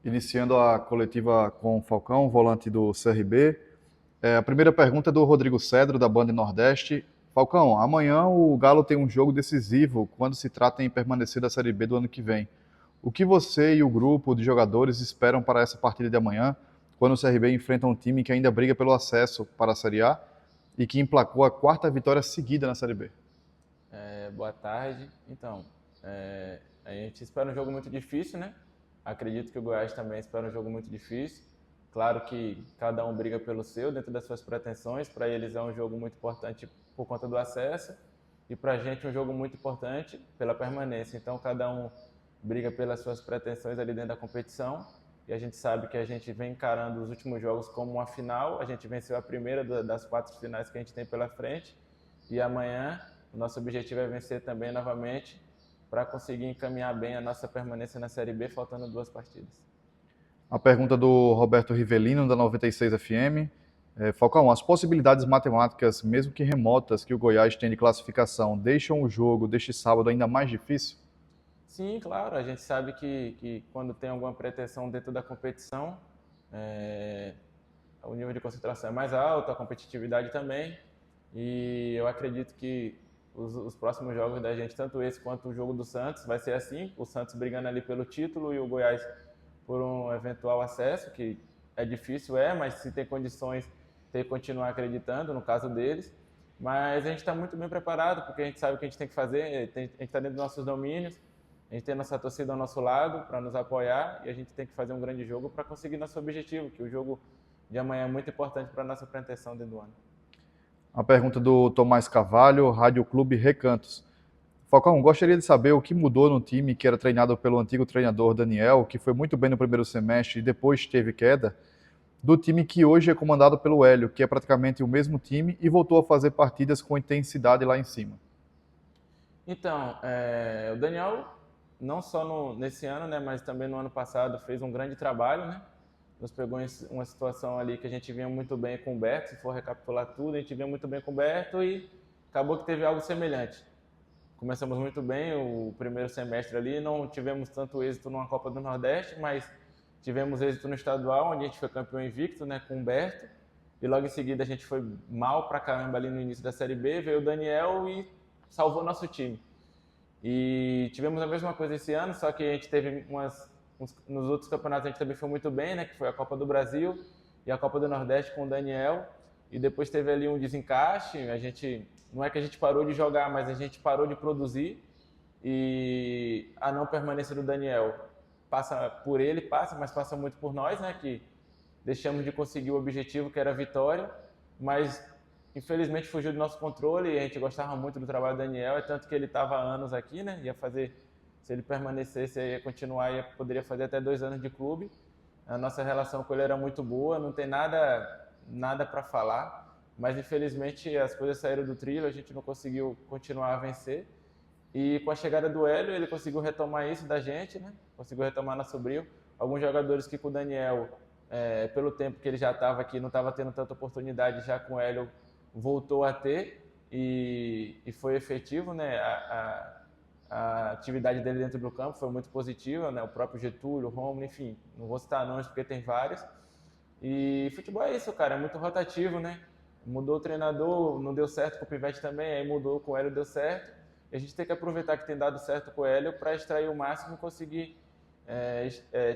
Iniciando a coletiva com o Falcão, volante do CRB. A primeira pergunta é do Rodrigo Cedro, da Band Nordeste. Falcão, amanhã o Galo tem um jogo decisivo quando se trata em permanecer da Série B do ano que vem. O que você e o grupo de jogadores esperam para essa partida de amanhã, quando o CRB enfrenta um time que ainda briga pelo acesso para a Série A e que emplacou a quarta vitória seguida na Série B? Boa tarde. Então, a gente espera um jogo muito difícil, né? Acredito que o Goiás também espera um jogo muito difícil. Claro que cada um briga pelo seu, dentro das suas pretensões. Para eles é um jogo muito importante por conta do acesso e para a gente um jogo muito importante pela permanência. Então, cada um briga pelas suas pretensões ali dentro da competição e a gente sabe que a gente vem encarando os últimos jogos como uma final. A gente venceu a primeira das 4 finais que a gente tem pela frente e amanhã o nosso objetivo é vencer também novamente para conseguir encaminhar bem a nossa permanência na Série B, faltando 2 partidas. A pergunta do Roberto Rivelino, da 96 FM. Falcão, as possibilidades matemáticas, mesmo que remotas, que o Goiás tem de classificação, deixam o jogo deste sábado ainda mais difícil? Sim, claro, a gente sabe que quando tem alguma pretensão dentro da competição, é, o nível de concentração é mais alto, a competitividade também, e eu acredito que os próximos jogos da gente, tanto esse quanto o jogo do Santos, vai ser assim, o Santos brigando ali pelo título e o Goiás por um eventual acesso, que é difícil, mas se tem condições, tem que continuar acreditando, no caso deles. Mas a gente está muito bem preparado, porque a gente sabe o que a gente tem que fazer, a gente está dentro dos nossos domínios, a gente tem nossa torcida ao nosso lado para nos apoiar e a gente tem que fazer um grande jogo para conseguir nosso objetivo, que o jogo de amanhã é muito importante para a nossa pretensão dentro do ano. A pergunta do Tomás Carvalho, Rádio Clube Recantos. Falcão, gostaria de saber o que mudou no time que era treinado pelo antigo treinador Daniel, que foi muito bem no primeiro semestre e depois teve queda, do time que hoje é comandado pelo Hélio, que é praticamente o mesmo time e voltou a fazer partidas com intensidade lá em cima. Então, o Daniel, não só nesse ano, né, mas também no ano passado, fez um grande trabalho, né? Nos pegou em uma situação ali que a gente vinha muito bem com o Berto, se for recapitular tudo, a gente vinha muito bem com o Berto e acabou que teve algo semelhante. Começamos muito bem o primeiro semestre ali, não tivemos tanto êxito numa Copa do Nordeste, mas tivemos êxito no estadual, onde a gente foi campeão invicto, né, com o Humberto, e logo em seguida a gente foi mal pra caramba ali no início da Série B, veio o Daniel e salvou nosso time. E tivemos a mesma coisa esse ano, só que a gente teve nos outros campeonatos a gente também foi muito bem, né, que foi a Copa do Brasil e a Copa do Nordeste com o Daniel, e depois teve ali um desencaixe, a gente não é que a gente parou de jogar, mas a gente parou de produzir e a não permanência do Daniel passa por ele, mas passa muito por nós, né, que deixamos de conseguir o objetivo que era a vitória, mas infelizmente fugiu do nosso controle e a gente gostava muito do trabalho do Daniel, é tanto que ele estava há anos aqui, né, ia fazer, se ele permanecesse, ia continuar, poderia fazer até 2 anos de clube. A nossa relação com ele era muito boa, não tem nada para falar, mas infelizmente as coisas saíram do trilho, a gente não conseguiu continuar a vencer. E com a chegada do Hélio, ele conseguiu retomar isso da gente, né? Conseguiu retomar nosso brilho. Alguns jogadores que com o Daniel, pelo tempo que ele já estava aqui, não estava tendo tanta oportunidade, já com o Hélio voltou a ter e foi efetivo, né? A atividade dele dentro do campo foi muito positiva, né? O próprio Getúlio, o Romulo, enfim, não vou citar nomes porque tem vários. E futebol é isso, cara, é muito rotativo, né? Mudou o treinador, não deu certo com o Pivete também, aí mudou com o Hélio, deu certo. E a gente tem que aproveitar que tem dado certo com o Hélio para extrair o máximo e conseguir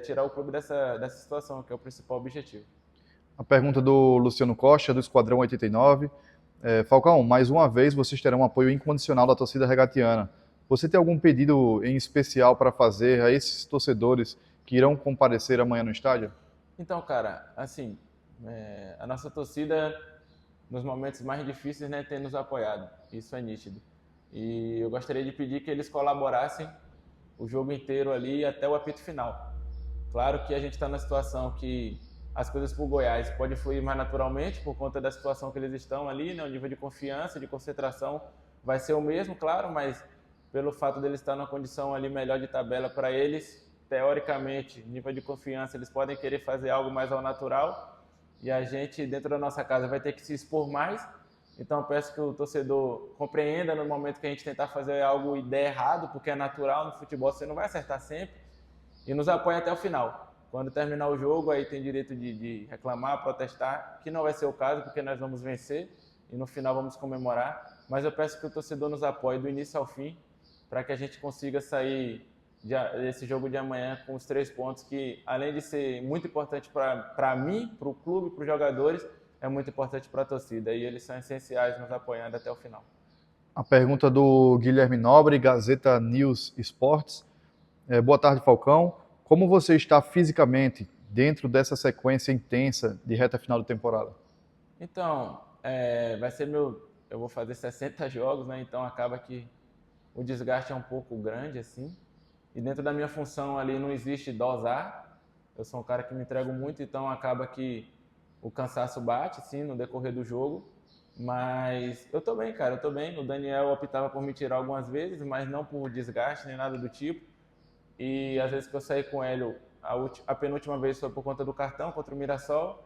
tirar o clube dessa situação, que é o principal objetivo. A pergunta do Luciano Costa, do Esquadrão 89. Falcão, mais uma vez vocês terão um apoio incondicional da torcida regatiana. Você tem algum pedido em especial para fazer a esses torcedores que irão comparecer amanhã no estádio? Então, cara, assim, a nossa torcida, nos momentos mais difíceis, né, tem nos apoiado. Isso é nítido. E eu gostaria de pedir que eles colaborassem o jogo inteiro ali até o apito final. Claro que a gente está na situação que as coisas para o Goiás podem fluir mais naturalmente por conta da situação que eles estão ali, né? O nível de confiança, de concentração vai ser o mesmo, claro, mas pelo fato deles estar numa condição ali melhor de tabela para eles, teoricamente, nível de confiança, eles podem querer fazer algo mais ao natural e a gente, dentro da nossa casa, vai ter que se expor mais. Então, eu peço que o torcedor compreenda no momento que a gente tentar fazer algo e der errado, porque é natural no futebol, você não vai acertar sempre, e nos apoie até o final. Quando terminar o jogo, aí tem direito de reclamar, protestar, que não vai ser o caso, porque nós vamos vencer e no final vamos comemorar. Mas eu peço que o torcedor nos apoie do início ao fim, para que a gente consiga sair desse jogo de amanhã com os 3 pontos, que além de ser muito importante para mim, para o clube, para os jogadores, é muito importante para a torcida. E eles são essenciais nos apoiando até o final. A pergunta do Guilherme Nobre, Gazeta News Esportes. Boa tarde, Falcão. Como você está fisicamente dentro dessa sequência intensa de reta final de temporada? Então, vai ser eu vou fazer 60 jogos, né? Então acaba que o desgaste é um pouco grande, assim. E dentro da minha função ali não existe dosar. Eu sou um cara que me entrego muito, então acaba que o cansaço bate, sim, no decorrer do jogo. Mas eu tô bem, cara, eu tô bem. O Daniel optava por me tirar algumas vezes, mas não por desgaste nem nada do tipo. E às vezes que eu saí com o Hélio, a penúltima vez foi por conta do cartão contra o Mirassol.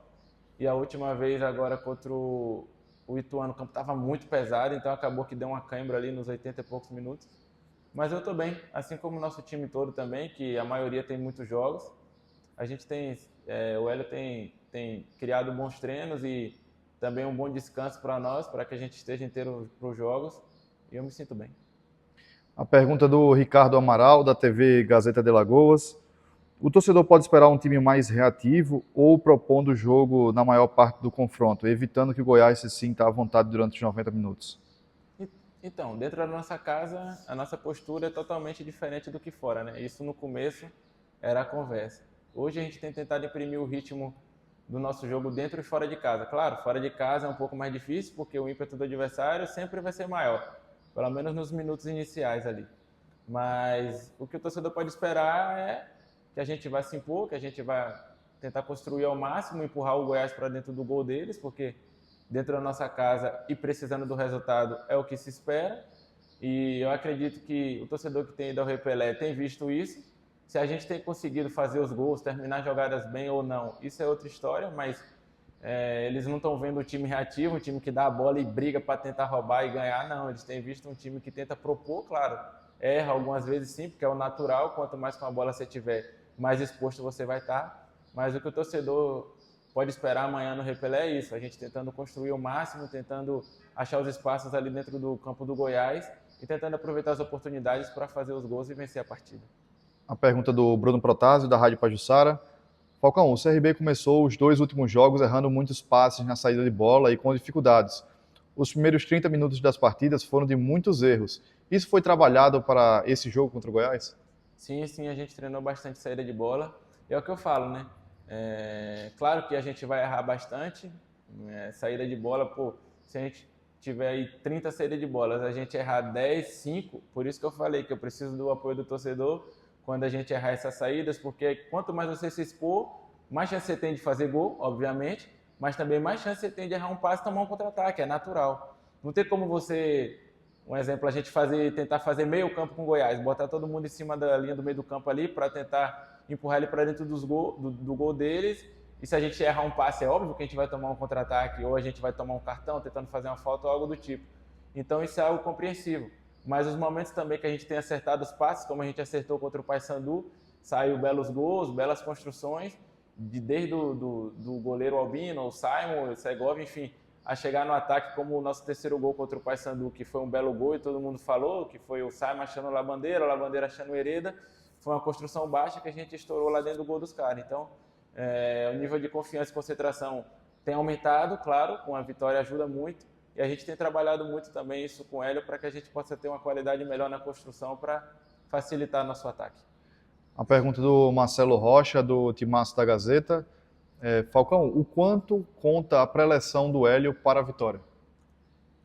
E a última vez agora contra o Ituano, o campo estava muito pesado, então acabou que deu uma cãibra ali nos 80 e poucos minutos. Mas eu tô bem, assim como o nosso time todo também, que a maioria tem muitos jogos. A gente o Hélio tem criado bons treinos e também um bom descanso para nós, para que a gente esteja inteiro para os jogos, e eu me sinto bem. A pergunta do Ricardo Amaral, da TV Gazeta de Lagoas. O torcedor pode esperar um time mais reativo ou propondo o jogo na maior parte do confronto, evitando que o Goiás se sinta à vontade durante os 90 minutos? Então, dentro da nossa casa, a nossa postura é totalmente diferente do que fora, né? Isso no começo era a conversa. Hoje a gente tem tentado imprimir o ritmo do nosso jogo dentro e fora de casa. Claro, fora de casa é um pouco mais difícil, porque o ímpeto do adversário sempre vai ser maior, pelo menos nos minutos iniciais ali. Mas o que o torcedor pode esperar é que a gente vai se impor, que a gente vai tentar construir ao máximo, empurrar o Goiás para dentro do gol deles, porque dentro da nossa casa e precisando do resultado é o que se espera. E eu acredito que o torcedor que tem ido ao Rei Pelé tem visto isso. Se a gente tem conseguido fazer os gols, terminar jogadas bem ou não, isso é outra história, mas eles não estão vendo um time reativo, um time que dá a bola e briga para tentar roubar e ganhar, não. Eles têm visto um time que tenta propor, claro, erra algumas vezes sim, porque é o natural, quanto mais com a bola você tiver, mais exposto você vai estar. Mas o que o torcedor pode esperar amanhã no Rei Pelé é isso, a gente tentando construir o máximo, tentando achar os espaços ali dentro do campo do Goiás e tentando aproveitar as oportunidades para fazer os gols e vencer a partida. A pergunta do Bruno Protásio, da Rádio Pajuçara. Falcão, o CRB começou os 2 últimos jogos errando muitos passes na saída de bola e com dificuldades. Os primeiros 30 minutos das partidas foram de muitos erros. Isso foi trabalhado para esse jogo contra o Goiás? Sim, a gente treinou bastante saída de bola. E é o que eu falo, né? Claro que a gente vai errar bastante. Saída de bola, se a gente tiver aí 30 saídas de bolas, a gente errar 10, 5, por isso que eu falei que eu preciso do apoio do torcedor quando a gente errar essas saídas, porque quanto mais você se expor, mais chance você tem de fazer gol, obviamente, mas também mais chance você tem de errar um passe e tomar um contra-ataque, é natural. Não tem como você, um exemplo, a gente tentar fazer meio campo com o Goiás, botar todo mundo em cima da linha do meio do campo ali para tentar empurrar ele para dentro do gol deles, e se a gente errar um passe, é óbvio que a gente vai tomar um contra-ataque, ou a gente vai tomar um cartão tentando fazer uma falta ou algo do tipo. Então isso é algo compreensível. Mas os momentos também que a gente tem acertado os passes, como a gente acertou contra o Paysandu, saiu belos gols, belas construções, desde do goleiro Albino, o Simon, o Segovia, enfim, a chegar no ataque como o nosso terceiro gol contra o Paysandu, que foi um belo gol e todo mundo falou, que foi o Simon achando o Labandeira achando o Hereda, foi uma construção baixa que a gente estourou lá dentro do gol dos caras. Então, o nível de confiança e concentração tem aumentado, claro, com a vitória ajuda muito, e a gente tem trabalhado muito também isso com o Hélio para que a gente possa ter uma qualidade melhor na construção para facilitar nosso ataque. A pergunta do Marcelo Rocha, do Timaço da Gazeta. Falcão, o quanto conta a pré-eleção do Hélio para a vitória?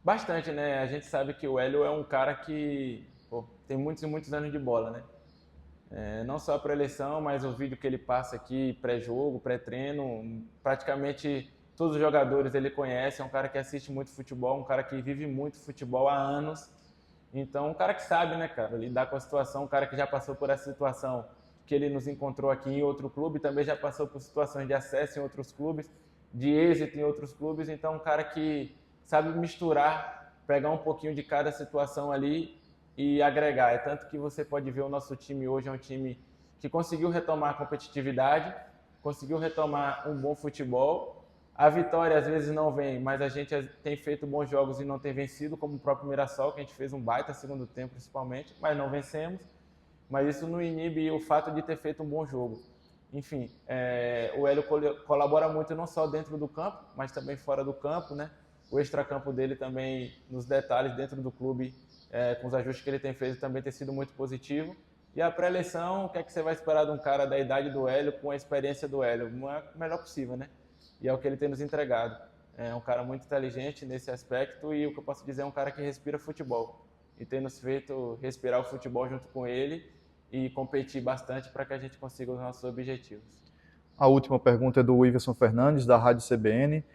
Bastante, né? A gente sabe que o Hélio é um cara que tem muitos e muitos anos de bola, né? Não só a pré-eleição, mas o vídeo que ele passa aqui, pré-jogo, pré-treino, praticamente todos os jogadores ele conhece, é um cara que assiste muito futebol, um cara que vive muito futebol há anos. Então, um cara que sabe, né, cara, lidar com a situação, um cara que já passou por essa situação que ele nos encontrou aqui em outro clube, também já passou por situações de acesso em outros clubes, de êxito em outros clubes. Então, um cara que sabe misturar, pegar um pouquinho de cada situação ali e agregar. É tanto que você pode ver o nosso time hoje é um time que conseguiu retomar a competitividade, conseguiu retomar um bom futebol. A vitória às vezes não vem, mas a gente tem feito bons jogos e não tem vencido, como o próprio Mirassol, que a gente fez um baita segundo tempo principalmente, mas não vencemos. Mas isso não inibe o fato de ter feito um bom jogo. Enfim, o Hélio colabora muito não só dentro do campo, mas também fora do campo, né? O extracampo dele também, nos detalhes dentro do clube, com os ajustes que ele tem feito, também tem sido muito positivo. E a pré-eleição, o que é que você vai esperar de um cara da idade do Hélio, com a experiência do Hélio? O melhor possível, né? E é o que ele tem nos entregado. É um cara muito inteligente nesse aspecto e o que eu posso dizer é um cara que respira futebol. E tem nos feito respirar o futebol junto com ele e competir bastante para que a gente consiga os nossos objetivos. A última pergunta é do Iverson Fernandes, da Rádio CBN.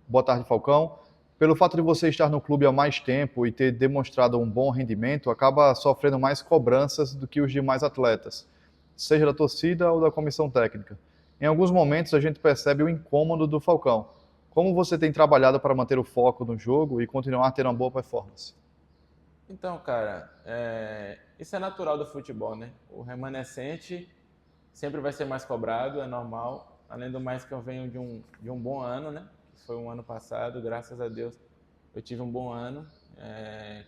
Boa tarde, Falcão. Pelo fato de você estar no clube há mais tempo e ter demonstrado um bom rendimento, acaba sofrendo mais cobranças do que os demais atletas, seja da torcida ou da comissão técnica. Em alguns momentos a gente percebe o incômodo do Falcão. Como você tem trabalhado para manter o foco no jogo e continuar tendo uma boa performance? Então, cara, isso é natural do futebol, né? O remanescente sempre vai ser mais cobrado, é normal. Além do mais que eu venho de um bom ano, né? Que foi um ano passado, graças a Deus eu tive um bom ano,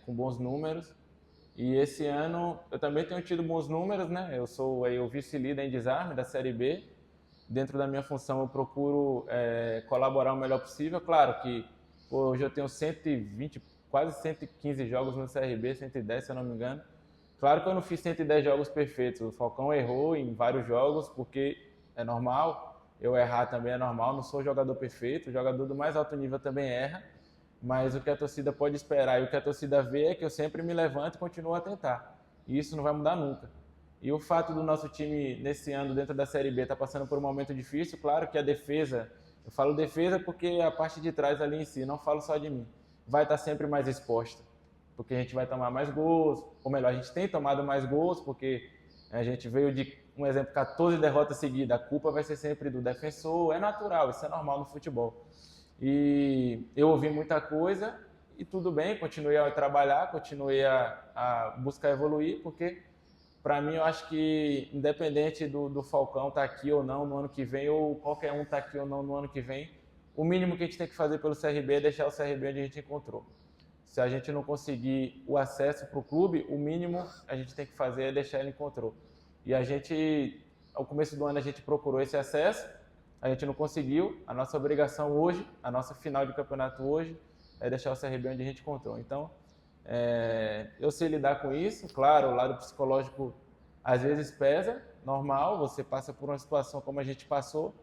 com bons números. E esse ano eu também tenho tido bons números, né? Eu sou aí o vice-líder em desarme da Série B. Dentro da minha função eu procuro colaborar o melhor possível. Claro que hoje eu tenho 120, quase 115 jogos no CRB, 110 se eu não me engano. Claro que eu não fiz 110 jogos perfeitos. O Falcão errou em vários jogos, porque é normal. Eu errar também é normal. Não sou jogador perfeito. O jogador do mais alto nível também erra. Mas o que a torcida pode esperar e o que a torcida vê é que eu sempre me levanto e continuo a tentar. E isso não vai mudar nunca. E o fato do nosso time, nesse ano, dentro da Série B, estar passando por um momento difícil, claro que a defesa, eu falo defesa porque a parte de trás ali em si, não falo só de mim, vai estar sempre mais exposta. Porque a gente vai tomar mais gols, ou melhor, a gente tem tomado mais gols, porque a gente veio de, um exemplo, 14 derrotas seguidas, a culpa vai ser sempre do defensor, é natural, isso é normal no futebol. E eu ouvi muita coisa e tudo bem, continuei a trabalhar, continuei a buscar evoluir, porque para mim eu acho que independente do Falcão estar aqui ou não no ano que vem, ou qualquer um estar aqui ou não no ano que vem, o mínimo que a gente tem que fazer pelo CRB é deixar o CRB onde a gente encontrou. Se a gente não conseguir o acesso para o clube, o mínimo a gente tem que fazer é deixar ele encontrou. E a gente, ao começo do ano, a gente procurou esse acesso, a gente não conseguiu. A nossa obrigação hoje, a nossa final de campeonato hoje, é deixar o CRB onde a gente encontrou. Então, eu sei lidar com isso. Claro, o lado psicológico às vezes pesa, normal, você passa por uma situação como a gente passou.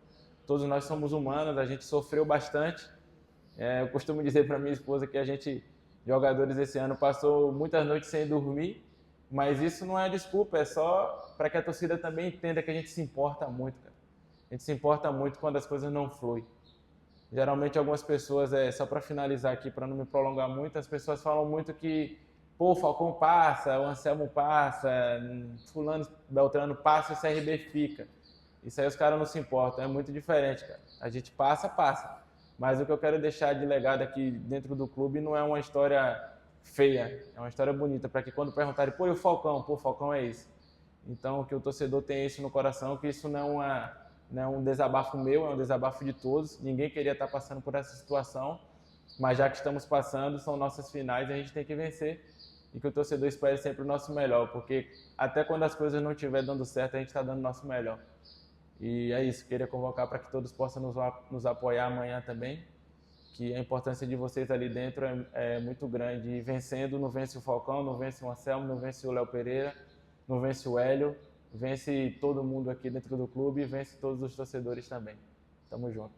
Todos nós somos humanos, a gente sofreu bastante. Eu costumo dizer para minha esposa que a gente, jogadores esse ano, passou muitas noites sem dormir, mas isso não é desculpa, é só para que a torcida também entenda que a gente se importa muito, cara. A gente se importa muito quando as coisas não fluem. Geralmente algumas pessoas, só para finalizar aqui, para não me prolongar muito, as pessoas falam muito que, pô, o Falcão passa, o Anselmo passa, fulano, Beltrano passa e o CRB fica. Isso aí os caras não se importam, é muito diferente, cara. A gente passa. Mas o que eu quero deixar de legado aqui dentro do clube não é uma história feia, é uma história bonita, para que quando perguntarem, pô, e o Falcão? Pô, o Falcão é isso. Então, que o torcedor tenha isso no coração, que isso não é um desabafo meu, é um desabafo de todos. Ninguém queria estar passando por essa situação, mas já que estamos passando, são nossas finais e a gente tem que vencer. E que o torcedor espere sempre o nosso melhor, porque até quando as coisas não estiverem dando certo, a gente está dando o nosso melhor. E é isso, queria convocar para que todos possam nos apoiar amanhã também, que a importância de vocês ali dentro é muito grande. E vencendo, não vence o Falcão, não vence o Anselmo, não vence o Léo Pereira, não vence o Hélio, vence todo mundo aqui dentro do clube e vence todos os torcedores também. Tamo junto.